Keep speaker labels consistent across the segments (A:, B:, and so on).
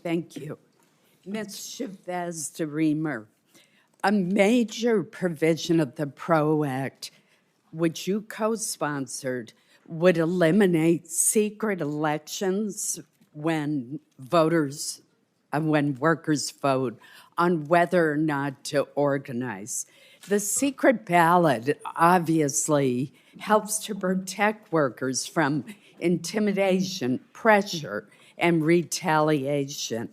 A: Thank you. Ms. Chavez de Reamer, a major provision of the PRO Act, which you co-sponsored, would eliminate secret elections when workers vote on whether or not to organize. The secret ballot obviously helps to protect workers from intimidation, pressure, and retaliation.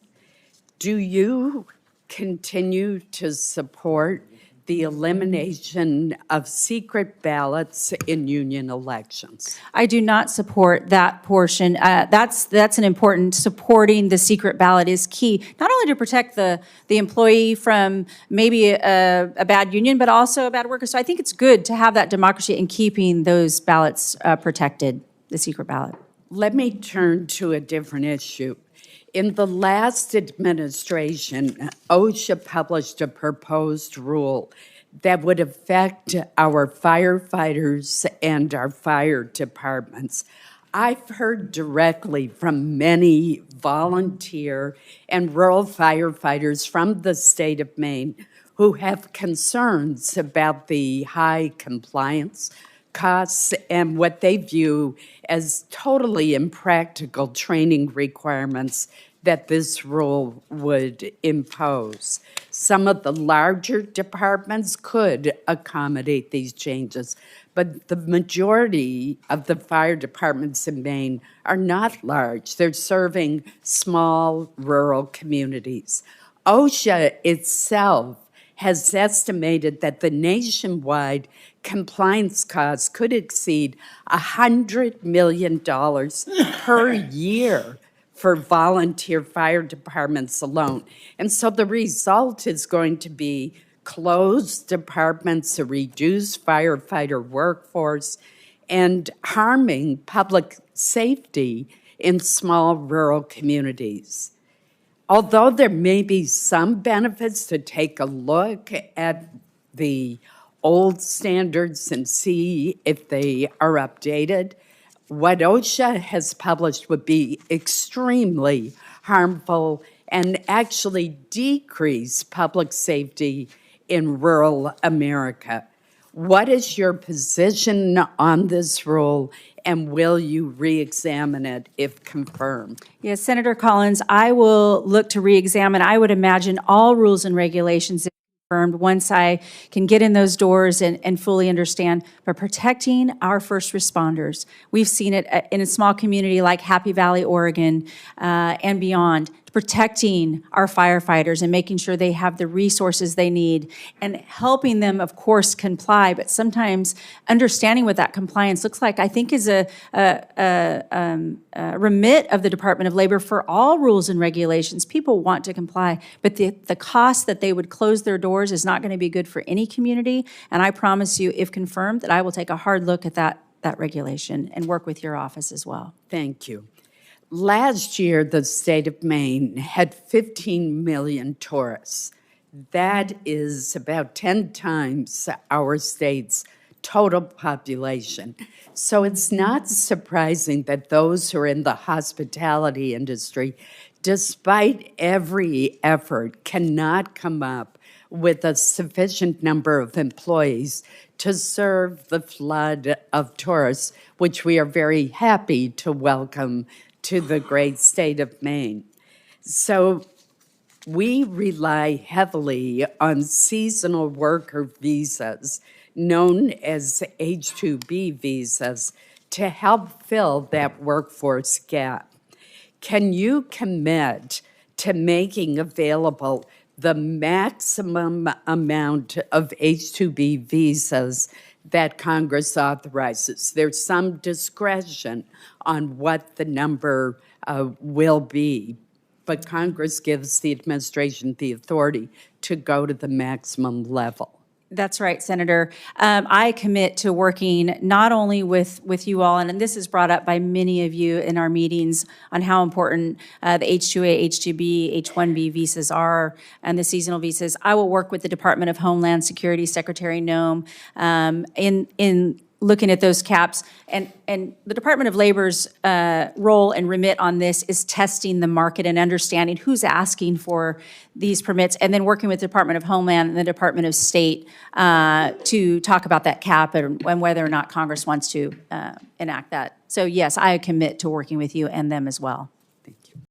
A: Do you continue to support the elimination of secret ballots in union elections?
B: I do not support that portion. That's an important, supporting the secret ballot is key, not only to protect the employee from maybe a bad union, but also a bad worker. So I think it's good to have that democracy in keeping those ballots protected, the secret ballot.
A: Let me turn to a different issue. In the last administration, OSHA published a proposed rule that would affect our firefighters and our fire departments. I've heard directly from many volunteer and rural firefighters from the state of Maine who have concerns about the high compliance costs and what they view as totally impractical training requirements that this rule would impose. Some of the larger departments could accommodate these changes, but the majority of the fire departments in Maine are not large. They're serving small rural communities. OSHA itself has estimated that the nationwide compliance costs could exceed $100 million per year for volunteer fire departments alone. And so the result is going to be closed departments, a reduced firefighter workforce, and harming public safety in small rural communities. Although there may be some benefits to take a look at the old standards and see if they are updated, what OSHA has published would be extremely harmful and actually decrease public safety in rural America. What is your position on this rule, and will you re-examine it if confirmed?
B: Yes, Senator Collins, I will look to re-examine, I would imagine, all rules and regulations if confirmed once I can get in those doors and fully understand. But protecting our first responders, we've seen it in a small community like Happy Valley, Oregon, and beyond. Protecting our firefighters and making sure they have the resources they need and helping them, of course, comply. But sometimes understanding what that compliance looks like, I think, is a remit of the Department of Labor for all rules and regulations. People want to comply, but the cost that they would close their doors is not going to be good for any community. And I promise you, if confirmed, that I will take a hard look at that regulation and work with your office as well.
A: Thank you. Last year, the state of Maine had 15 million tourists. That is about 10 times our state's total population. So it's not surprising that those who are in the hospitality industry, despite every effort, cannot come up with a sufficient number of employees to serve the flood of tourists, which we are very happy to welcome to the great state of Maine. So we rely heavily on seasonal worker visas, known as H-2B visas, to help fill that workforce gap. Can you commit to making available the maximum amount of H-2B visas that Congress authorizes? There's some discretion on what the number will be, but Congress gives the administration the authority to go to the maximum level.
B: That's right, Senator. I commit to working not only with you all, and this is brought up by many of you in our meetings on how important the H-2A, H-2B, H-1B visas are and the seasonal visas. I will work with the Department of Homeland Security Secretary Noem in looking at those caps. And the Department of Labor's role and remit on this is testing the market and understanding who's asking for these permits, and then working with the Department of Homeland and the Department of State to talk about that cap and whether or not Congress wants to enact that. So yes, I commit to working with you and them as well.